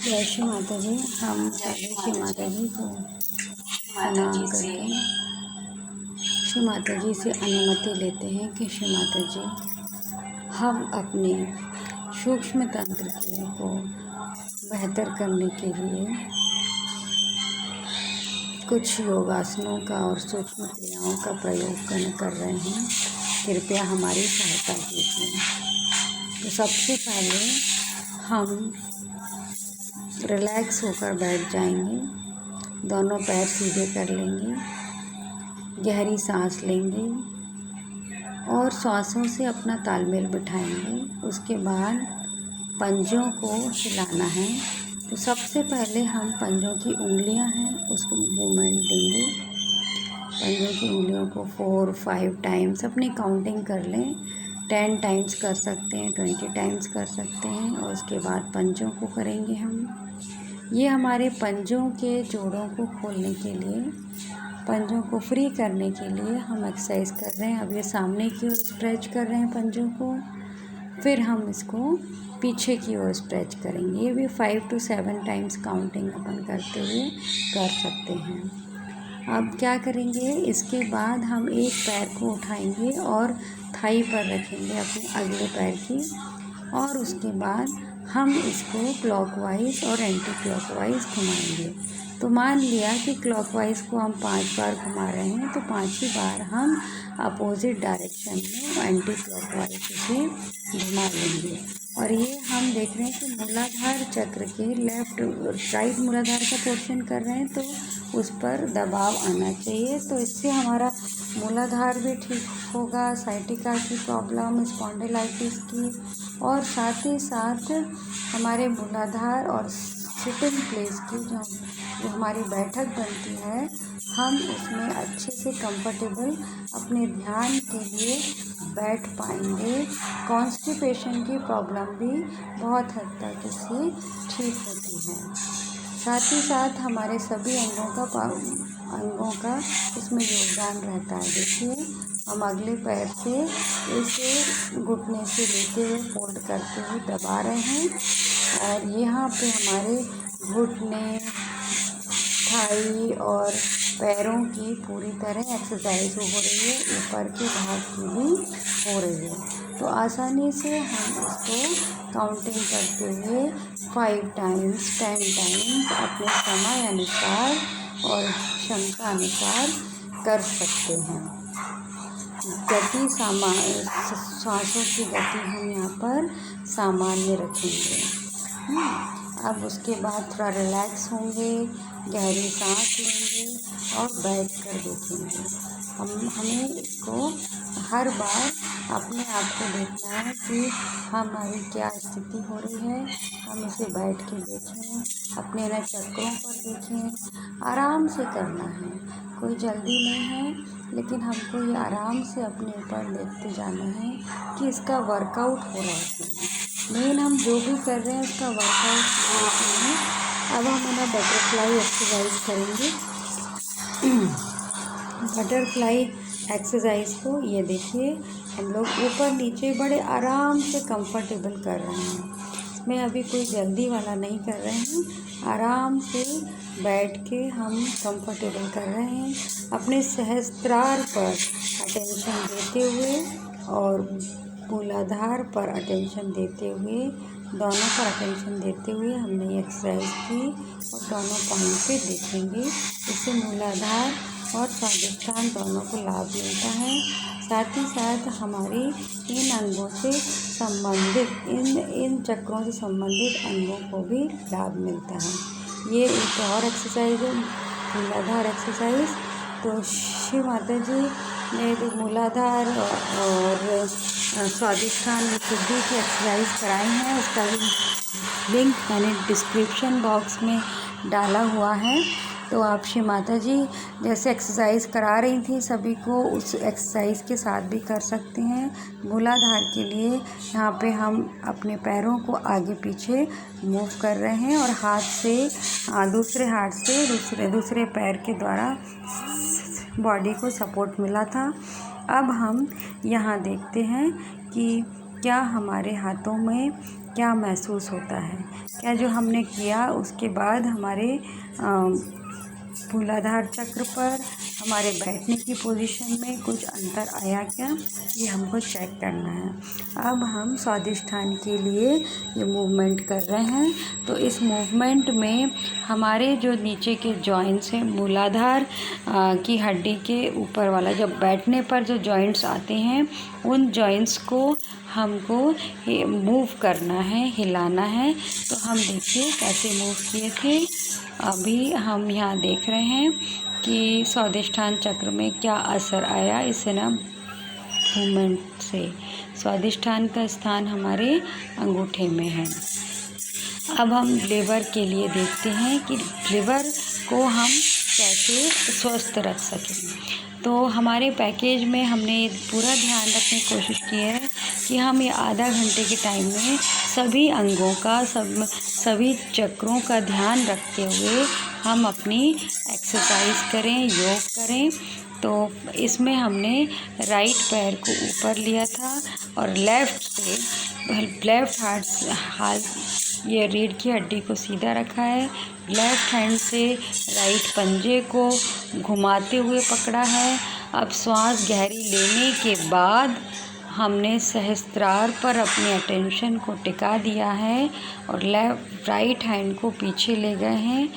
जय श्री माता जी। हम पहले श्री माता जी को प्रणाम करके श्री माता जी से अनुमति लेते हैं कि श्री माता जी, हम अपने सूक्ष्म तंत्र को बेहतर करने के लिए कुछ योगासनों का और सूक्ष्म क्रियाओं का प्रयोग कर रहे हैं। कृपया हमारी सहायता कीजिए। तो सबसे पहले हम रिलैक्स होकर बैठ जाएंगे, दोनों पैर सीधे कर लेंगे, गहरी सांस लेंगे और श्वासों से अपना तालमेल बिठाएंगे। उसके बाद पंजों को हिलाना है। तो सबसे पहले हम पंजों की उंगलियां हैं उसको मूवमेंट देंगे। पंजों की उंगलियों को 4-5 टाइम्स अपनी काउंटिंग कर लें। 10 टाइम्स कर सकते हैं, 20 टाइम्स कर सकते हैं। और उसके बाद पंजों को करेंगे हम। ये हमारे पंजों के जोड़ों को खोलने के लिए, पंजों को फ्री करने के लिए हम एक्सरसाइज कर रहे हैं। अब ये सामने की ओर स्ट्रेच कर रहे हैं पंजों को, फिर हम इसको पीछे की ओर स्ट्रेच करेंगे। ये भी 5 to 7 टाइम्स काउंटिंग अपन करते हुए कर सकते हैं। अब क्या करेंगे, इसके बाद हम एक पैर को उठाएंगे और थाई पर रखेंगे अपने अगले पैर की, और उसके बाद हम इसको क्लॉकवाइज और एंटी क्लॉकवाइज घुमाएंगे। तो मान लिया कि क्लॉकवाइज को हम 5 बार घुमा रहे हैं, तो 5वीं बार हम अपोजिट डायरेक्शन में एंटी क्लॉकवाइज इसे घुमा लेंगे। और ये हम देख रहे हैं कि मूलाधार चक्र के लेफ्ट राइट मूलाधार का पोर्शन कर रहे हैं, तो उस पर दबाव आना चाहिए। तो इससे हमारा मूलाधार भी ठीक होगा, साइटिका की प्रॉब्लम, स्पॉन्डिलाइटिस की, और साथ ही साथ हमारे मूलाधार और सिटिंग प्लेस की जो हमारी बैठक बनती है, हम उसमें अच्छे से कंफर्टेबल अपने ध्यान के लिए बैठ पाएंगे। कॉन्स्टिपेशन की प्रॉब्लम भी बहुत हद तक इससे ठीक होती है। साथ ही साथ हमारे सभी अंगों का इसमें योगदान रहता है। देखिए, हम अगले पैर से इसे घुटने से लेते हुए फोल्ड करते हुए दबा रहे हैं, और यहाँ पे हमारे घुटने, थाई और पैरों की पूरी तरह एक्सरसाइज हो रही है, ऊपर के भाग की भी हो रही है। तो आसानी से हम इसको काउंटिंग करते हुए 5 टाइम्स, 10 टाइम्स अपने समय अनुसार और क्षमता अनुसार कर सकते हैं। गति सांसों की गति हम यहाँ पर सामान्य रखेंगे। अब उसके बाद थोड़ा रिलैक्स होंगे, गहरी सांस लेंगे और बैठ कर देखेंगे। हमें इसको हर बार अपने आप को देखना है कि हमारी क्या स्थिति हो रही है। हम इसे बैठ के देखें, अपने न चक्रों पर देखें। आराम से करना है, कोई जल्दी नहीं है, लेकिन हमको ये आराम से अपने ऊपर देखते जाना है कि इसका वर्कआउट हो रहा है। मेन हम जो भी कर रहे हैं उसका वर्कआउट हो रहा है। अब हम ना बटरफ्लाई एक्सरसाइज करेंगे। बटरफ्लाई एक्सरसाइज को ये देखिए, हम लोग ऊपर नीचे बड़े आराम से कंफर्टेबल कर रहे हैं। इसमें अभी कोई जल्दी वाला नहीं कर रहे हैं, आराम से बैठ के हम कंफर्टेबल कर रहे हैं। अपने सहस्त्रार पर अटेंशन देते हुए और मूलाधार पर अटेंशन देते हुए, दोनों पर अटेंशन देते हुए हमने ये एक्सरसाइज की, और दोनों पॉइंट पे देखेंगे। इससे मूलाधार और स्वादिष्ठान दोनों को लाभ मिलता है। साथ ही साथ हमारी इन अंगों से संबंधित इन चक्रों से संबंधित अंगों को भी लाभ मिलता है। ये एक और एक्सरसाइज है, मूलाधार एक्सरसाइज। तो श्री माता जी ने जो मूलाधार और स्वादिष्ठान में शुद्धि की एक्सरसाइज कराई हैं, उसका लिंक मैंने डिस्क्रिप्शन बॉक्स में डाला हुआ है। तो आप श्री माता जी जैसे एक्सरसाइज करा रही थी सभी को, उस एक्सरसाइज के साथ भी कर सकते हैं। मूलाधार के लिए यहाँ पे हम अपने पैरों को आगे पीछे मूव कर रहे हैं, और हाथ से दूसरे हाथ से दूसरे पैर के द्वारा बॉडी को सपोर्ट मिला था। अब हम यहाँ देखते हैं कि क्या हमारे हाथों में क्या महसूस होता है, क्या जो हमने किया उसके बाद हमारे मूलाधार चक्र पर, हमारे बैठने की पोजीशन में कुछ अंतर आया क्या, ये हमको चेक करना है। अब हम स्वादिष्ठान के लिए ये मूवमेंट कर रहे हैं। तो इस मूवमेंट में हमारे जो नीचे के जॉइंट्स हैं, मूलाधार की हड्डी के ऊपर वाला, जब बैठने पर जो जॉइंट्स आते हैं, उन जॉइंट्स को हमको मूव करना है, हिलाना है। तो हम देखिए कैसे मूव किए थे। अभी हम यहाँ देख रहे हैं कि स्वादिष्ठान चक्र में क्या असर आया इस मूवमेंट से। स्वादिष्ठान का स्थान हमारे अंगूठे में है। अब हम लिवर के लिए देखते हैं कि लिवर को हम कैसे स्वस्थ रख सकें। तो हमारे पैकेज में हमने पूरा ध्यान रखने की कोशिश की है कि हम ये आधा घंटे के टाइम में सभी अंगों का, सभी चक्रों का ध्यान रखते हुए हम अपनी एक्सरसाइज करें, योग करें। तो इसमें हमने राइट पैर को ऊपर लिया था और लेफ़्ट हाथ ये रीढ़ की हड्डी को सीधा रखा है। लेफ़्ट हैंड से राइट पंजे को घुमाते हुए पकड़ा है। अब श्वास गहरी लेने के बाद हमने सहस्त्रार पर अपनी अटेंशन को टिका दिया है और राइट हैंड को पीछे ले गए हैं।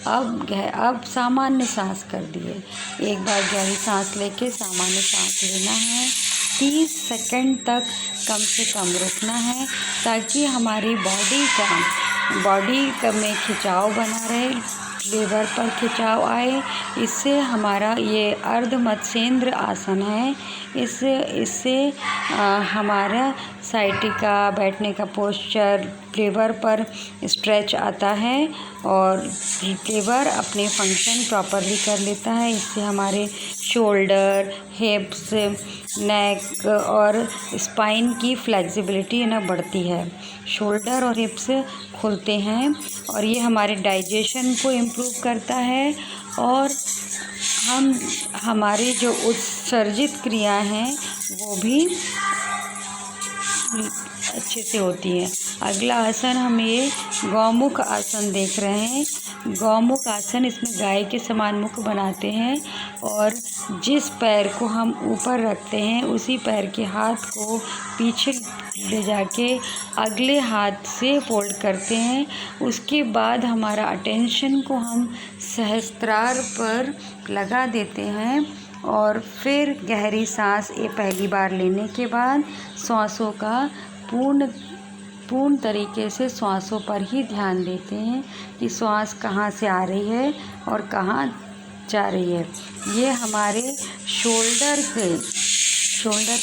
अब सामान्य सांस कर दिए। एक बार गहरी सांस लेके सामान्य सांस लेना है। 30 सेकंड तक कम से कम रुकना है ताकि हमारी बॉडी में खिंचाव बना रहे, लीवर पर खिंचाव आए। इससे हमारा ये अर्ध मत्स्येंद्र आसन है। इससे हमारा साइटिका, बैठने का पोस्चर, लीवर पर स्ट्रेच आता है और लीवर अपने फंक्शन प्रॉपरली कर लेता है। इससे हमारे शोल्डर, हिप्स, नेक और स्पाइन की फ्लेक्सिबिलिटी बढ़ती है। शोल्डर और हिप्स खुलते हैं और ये हमारे डाइजेशन को इम्प्रूव करता है और हमारी जो उत्सर्जित क्रिया हैं वो भी अच्छे से होती हैं। अगला आसन हम ये गौमुख आसन देख रहे हैं। गौमुख आसन, इसमें गाय के समान मुख बनाते हैं और जिस पैर को हम ऊपर रखते हैं उसी पैर के हाथ को पीछे ले जाके अगले हाथ से फोल्ड करते हैं। उसके बाद हमारा अटेंशन को हम सहस्त्रार पर लगा देते हैं और फिर गहरी सांस ये पहली बार लेने के बाद श्वासों का पूर्ण तरीके से श्वासों पर ही ध्यान देते हैं कि श्वास कहाँ से आ रही है और कहाँ जा रही है। ये हमारे शोल्डर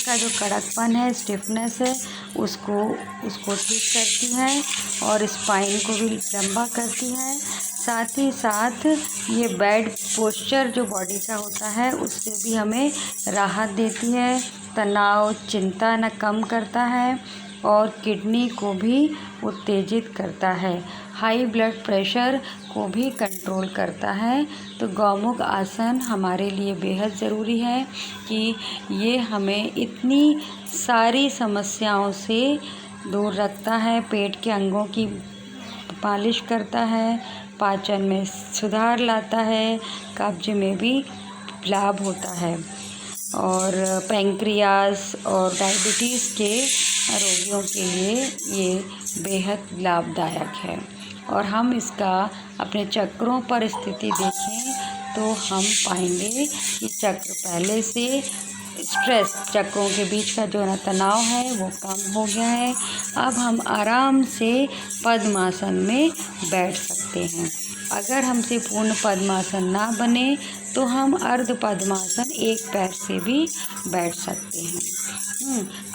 का जो कड़कपन है, स्टिफनेस है, उसको ठीक करती है और स्पाइन को भी लंबा करती है। साथ ही साथ ये बेड पोस्चर जो बॉडी का होता है उससे भी हमें राहत देती है। तनाव, चिंता न कम करता है और किडनी को भी उत्तेजित करता है। हाई ब्लड प्रेशर को भी कंट्रोल करता है। तो गौमुख आसन हमारे लिए बेहद ज़रूरी है कि ये हमें इतनी सारी समस्याओं से दूर रखता है। पेट के अंगों की पालिश करता है, पाचन में सुधार लाता है, कब्ज में भी लाभ होता है और पैंक्रियास और डायबिटीज़ के रोगियों के लिए ये बेहद लाभदायक है। और हम इसका अपने चक्रों पर स्थिति देखें तो हम पाएंगे कि चक्र पहले से स्ट्रेस, चक्रों के बीच का जो तनाव है वो कम हो गया है। अब हम आराम से पद्मासन में बैठ सकते हैं। अगर हमसे पूर्ण पद्मासन ना बने तो हम अर्ध पद्मासन एक पैर से भी बैठ सकते हैं।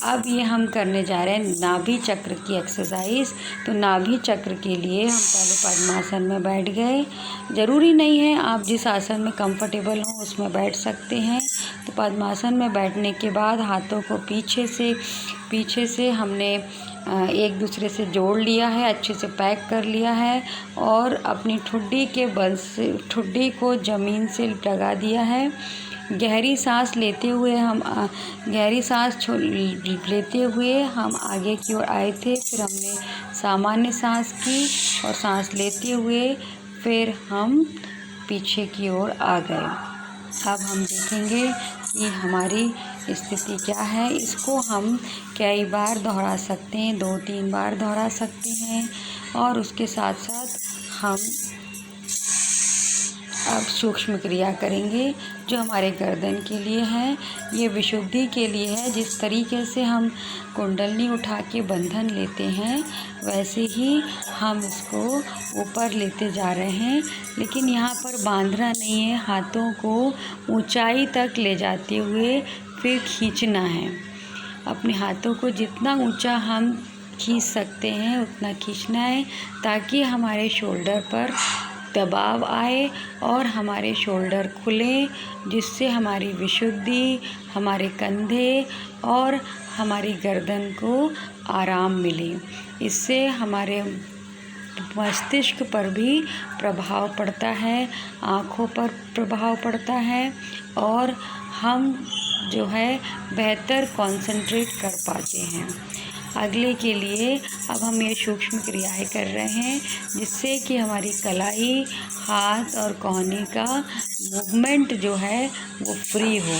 अब ये हम करने जा रहे हैं नाभि चक्र की एक्सरसाइज। तो नाभि चक्र के लिए हम पहले पद्मासन में बैठ गए। ज़रूरी नहीं है, आप जिस आसन में कंफर्टेबल हो उसमें बैठ सकते हैं। तो पद्मासन में बैठने के बाद हाथों को पीछे से हमने एक दूसरे से जोड़ लिया है, अच्छे से पैक कर लिया है और अपनी ठुड्डी के बल से ठुड्डी को ज़मीन से लगा दिया है। गहरी सांस लेते हुए हम आगे की ओर आए थे। फिर हमने सामान्य सांस की और सांस लेते हुए फिर हम पीछे की ओर आ गए। अब हम देखेंगे कि हमारी स्थिति क्या है। इसको हम कई बार दोहरा सकते हैं, 2-3 बार दोहरा सकते हैं। और उसके साथ साथ हम अब सूक्ष्म क्रिया करेंगे जो हमारे गर्दन के लिए है, ये विशुद्धि के लिए है। जिस तरीके से हम कुंडलनी उठा के बंधन लेते हैं वैसे ही हम इसको ऊपर लेते जा रहे हैं, लेकिन यहाँ पर बांधना नहीं है। हाथों को ऊंचाई तक ले जाते हुए फिर खींचना है। अपने हाथों को जितना ऊंचा हम खींच सकते हैं उतना खींचना है, ताकि हमारे शोल्डर पर दबाव आए और हमारे शोल्डर खुलें, जिससे हमारी विशुद्धि, हमारे कंधे और हमारी गर्दन को आराम मिले। इससे हमारे मस्तिष्क पर भी प्रभाव पड़ता है, आँखों पर प्रभाव पड़ता है और हम जो है बेहतर कंसंट्रेट कर पाते हैं। अगले के लिए अब हम ये सूक्ष्म क्रियाएं कर रहे हैं, जिससे कि हमारी कलाई, हाथ और कोहनी का मूवमेंट जो है वो फ्री हो।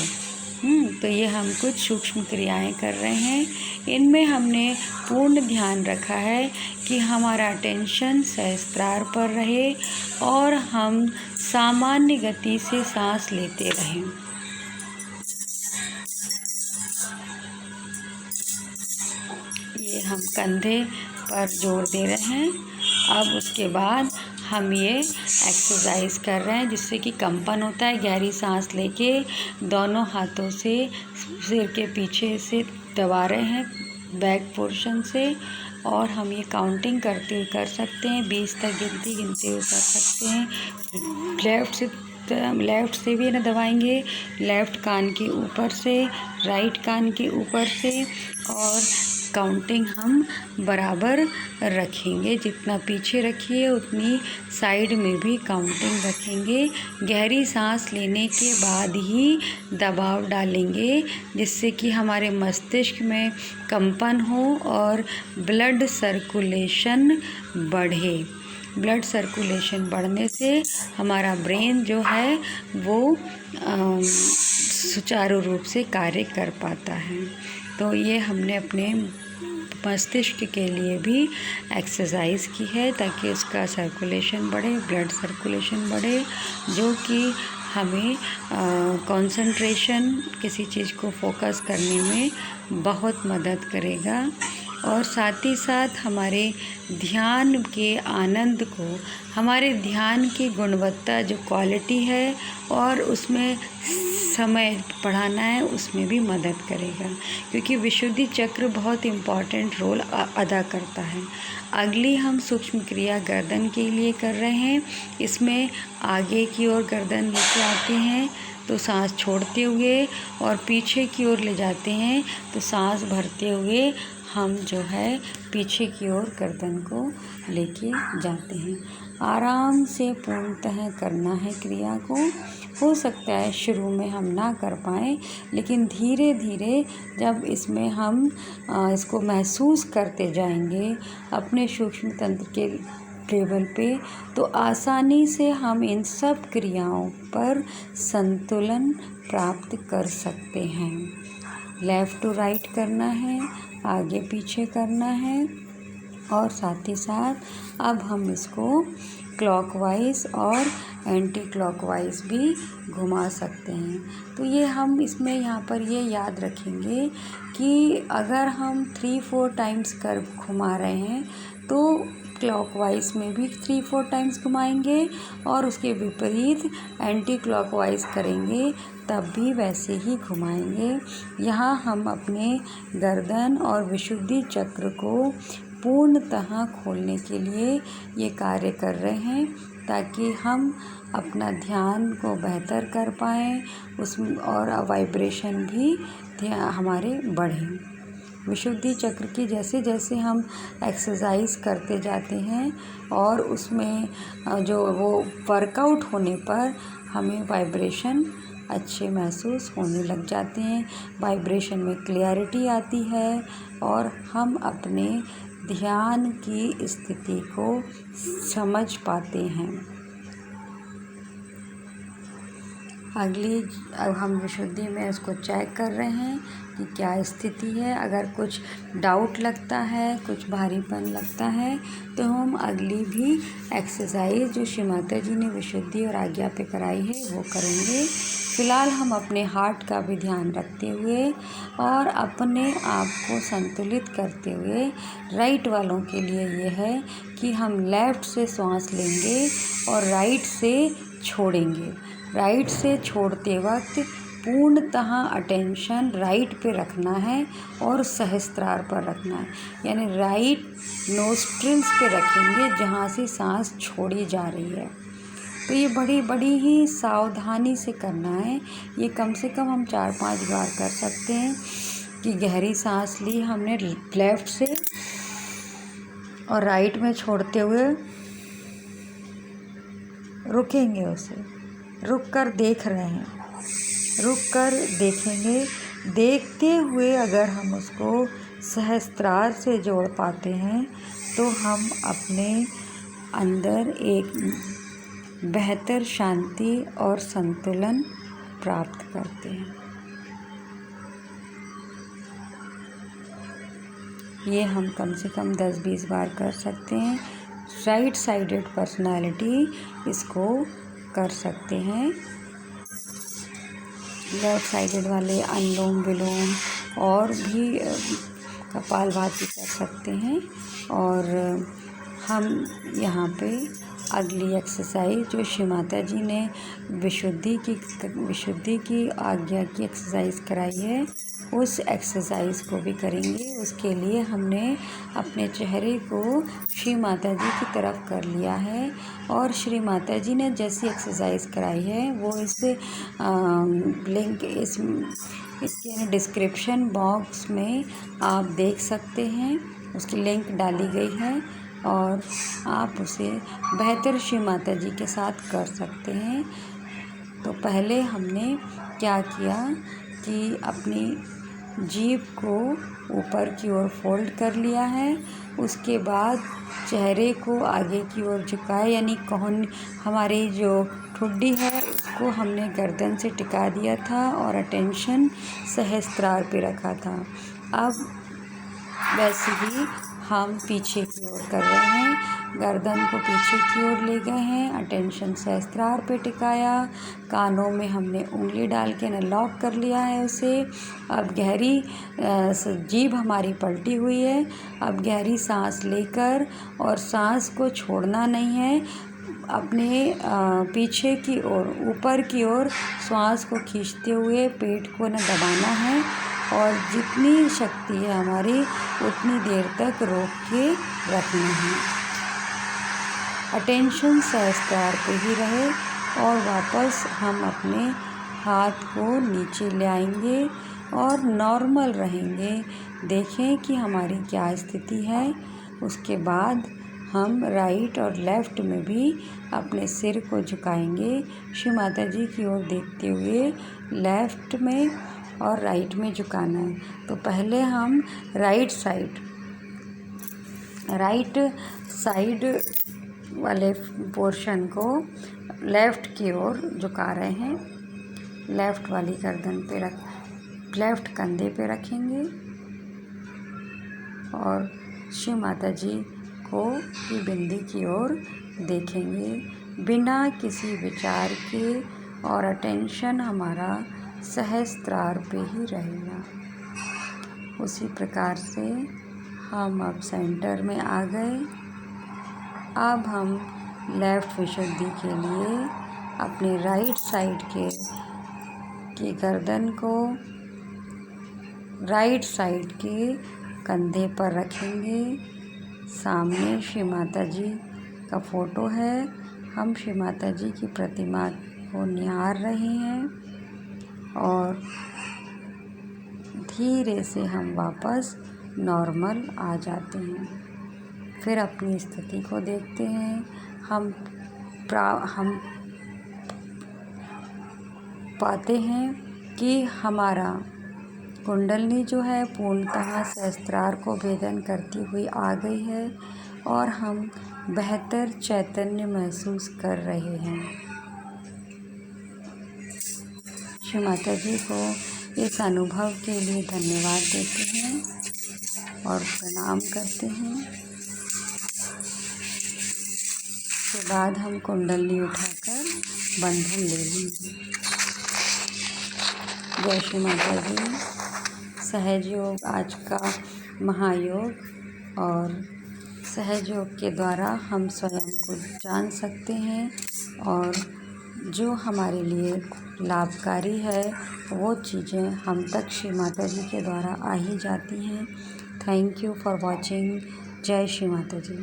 तो ये हम कुछ सूक्ष्म क्रियाएं कर रहे हैं। इनमें हमने पूर्ण ध्यान रखा है कि हमारा टेंशन सहस्त्रार पर रहे और हम सामान्य गति से सांस लेते रहें। ये हम कंधे पर जोर दे रहे हैं। अब उसके बाद हम ये एक्सरसाइज कर रहे हैं जिससे कि कंपन होता है। गहरी सांस लेके दोनों हाथों से सिर के पीछे से दबा रहे हैं, बैक पोर्शन से। और हम ये काउंटिंग करते हुए कर सकते हैं, 20 तक गिनते हुए कर सकते हैं। लेफ़्ट से भी ना दबाएंगे, लेफ़्ट कान के ऊपर से, राइट कान के ऊपर से। और काउंटिंग हम बराबर रखेंगे, जितना पीछे रखिए उतनी साइड में भी काउंटिंग रखेंगे। गहरी सांस लेने के बाद ही दबाव डालेंगे, जिससे कि हमारे मस्तिष्क में कंपन हो और ब्लड सर्कुलेशन बढ़े। ब्लड सर्कुलेशन बढ़ने से हमारा ब्रेन जो है वो सुचारू रूप से कार्य कर पाता है। तो ये हमने अपने मस्तिष्क के लिए भी एक्सरसाइज की है, ताकि उसका सर्कुलेशन बढ़े, ब्लड सर्कुलेशन बढ़े, जो कि हमें कंसंट्रेशन, किसी चीज़ को फोकस करने में बहुत मदद करेगा। और साथ ही साथ हमारे ध्यान के आनंद को, हमारे ध्यान की गुणवत्ता जो क्वालिटी है और उसमें समय बढ़ाना है, उसमें भी मदद करेगा, क्योंकि विशुद्धि चक्र बहुत इम्पॉर्टेंट रोल अदा करता है। अगली हम सूक्ष्म क्रिया गर्दन के लिए कर रहे हैं। इसमें आगे की ओर गर्दन लेके आते हैं तो सांस छोड़ते हुए, और पीछे की ओर ले जाते हैं तो सांस भरते हुए हम जो है पीछे की ओर गर्दन को लेके जाते हैं। आराम से पूर्णतः करना है क्रिया को। हो सकता है शुरू में हम ना कर पाएँ, लेकिन धीरे धीरे जब इसमें हम इसको महसूस करते जाएंगे अपने सूक्ष्म तंत्र के लेवल पे, तो आसानी से हम इन सब क्रियाओं पर संतुलन प्राप्त कर सकते हैं। लेफ़्ट टू राइट करना है, आगे पीछे करना है, और साथ ही साथ अब हम इसको क्लॉकवाइज और एंटी क्लॉकवाइज भी घुमा सकते हैं। तो ये हम इसमें यहाँ पर ये याद रखेंगे कि अगर हम 3-4 टाइम्स कर्व घुमा रहे हैं तो क्लॉकवाइज में भी 3-4 टाइम्स घुमाएंगे, और उसके विपरीत एंटी क्लॉकवाइज करेंगे तब भी वैसे ही घुमाएंगे। यहाँ हम अपने गर्दन और विशुद्धि चक्र को पूर्णतः खोलने के लिए ये कार्य कर रहे हैं, ताकि हम अपना ध्यान को बेहतर कर पाएँ उसमें, और वाइब्रेशन भी हमारे बढ़ें। विशुद्धि चक्र की जैसे जैसे हम एक्सरसाइज करते जाते हैं और उसमें जो वो वर्कआउट होने पर हमें वाइब्रेशन अच्छे महसूस होने लग जाते हैं, वाइब्रेशन में क्लैरिटी आती है और हम अपने ध्यान की स्थिति को समझ पाते हैं। अब हम विशुद्धि में उसको चेक कर रहे हैं कि क्या स्थिति है। अगर कुछ डाउट लगता है, कुछ भारीपन लगता है, तो हम अगली भी एक्सरसाइज जो श्री माता जी ने विशुद्धि और आज्ञा पे कराई है वो करेंगे। फ़िलहाल हम अपने हार्ट का भी ध्यान रखते हुए और अपने आप को संतुलित करते हुए, राइट वालों के लिए ये है कि हम लेफ़्ट से सांस लेंगे और राइट से छोड़ेंगे। राइट से छोड़ते वक्त पूर्णतः अटेंशन राइट पे रखना है और सहस्त्रार पर रखना है, यानी राइट नोस्ट्रिल्स पे रखेंगे जहाँ से सांस छोड़ी जा रही है। तो ये बड़ी ही सावधानी से करना है। ये कम से कम हम 4-5 बार कर सकते हैं कि गहरी सांस ली हमने लेफ़्ट से और राइट में छोड़ते हुए रुकेंगे, उसे रुक कर देख रहे हैं, रुक कर देखेंगे। देखते हुए अगर हम उसको सहस्त्रार से जोड़ पाते हैं तो हम अपने अंदर एक बेहतर शांति और संतुलन प्राप्त करते हैं। ये हम कम से कम 10-20 बार कर सकते हैं। राइट साइडेड पर्सनालिटी इसको कर सकते हैं। लेफ्ट साइडेड वाले अनुलोम विलोम और भी कपालभाति कर सकते हैं। और हम यहाँ पे अगली एक्सरसाइज जो श्री माता जी ने विशुद्धि की आज्ञा की एक्सरसाइज कराई है, उस एक्सरसाइज को भी करेंगे। उसके लिए हमने अपने चेहरे को श्री माता जी की तरफ कर लिया है और श्री माता जी ने जैसी एक्सरसाइज कराई है वो इस लिंक इसके डिस्क्रिप्शन बॉक्स में आप देख सकते हैं। उसकी लिंक डाली गई है और आप उसे बेहतर श्री माता जी के साथ कर सकते हैं। तो पहले हमने क्या किया कि अपनी जीभ को ऊपर की ओर फोल्ड कर लिया है। उसके बाद चेहरे को आगे की ओर झुकाए, यानी कौन हमारी जो ठुड्डी है उसको हमने गर्दन से टिका दिया था और अटेंशन सहस्त्रार पे रखा था। अब वैसे ही हम पीछे की ओर कर रहे हैं, गर्दन को पीछे की ओर ले गए हैं, अटेंशन सहस्त्रार पे टिकाया, कानों में हमने उंगली डाल के न लॉक कर लिया है उसे। अब गहरी जीभ हमारी पलटी हुई है। अब गहरी सांस लेकर, और सांस को छोड़ना नहीं है, अपने पीछे की ओर ऊपर की ओर श्वास को खींचते हुए पेट को न दबाना है और जितनी शक्ति है हमारी उतनी देर तक रोक के रखना है। अटेंशन सहस्त्रार पे ही रहे और वापस हम अपने हाथ को नीचे ले आएंगे और नॉर्मल रहेंगे। देखें कि हमारी क्या स्थिति है। उसके बाद हम राइट और लेफ़्ट में भी अपने सिर को झुकाएंगे श्री माता जी की ओर देखते हुए। लेफ़्ट में और राइट में झुकाना है। तो पहले हम राइट साइड वाले पोर्शन को लेफ़्ट की ओर झुका रहे हैं। लेफ़्ट वाली गर्दन पे लेफ़्ट कंधे पे रखेंगे और श्री माता जी को की बिंदी की ओर देखेंगे बिना किसी विचार के, और अटेंशन हमारा सहस्त्रार पे ही रहेगा। उसी प्रकार से हम अब सेंटर में आ गए। अब हम लेफ़्ट विशुद्धि के लिए अपने राइट साइड की गर्दन को राइट साइड के कंधे पर रखेंगे। सामने श्री माता जी का फ़ोटो है। हम श्री माता जी की प्रतिमा को निहार रहे हैं और धीरे से हम वापस नॉर्मल आ जाते हैं। फिर अपनी स्थिति को देखते हैं। हम पाते हैं कि हमारा कुंडलनी जो है पूर्णतः सहस्त्रार को भेदन करती हुई आ गई है और हम बेहतर चैतन्य महसूस कर रहे हैं। श्री माता जी को इस अनुभव के लिए धन्यवाद देते हैं और प्रणाम करते हैं। उसके बाद हम कुंडलनी उठाकर बंधन ले लेंगे। जय श्री माता जी। सहज योग आज का महायोग, और सहज योग के द्वारा हम स्वयं को जान सकते हैं और जो हमारे लिए लाभकारी है वो चीज़ें हम तक श्री माता जी के द्वारा आ ही जाती हैं। Thank you for watching. जय श्री माता जी।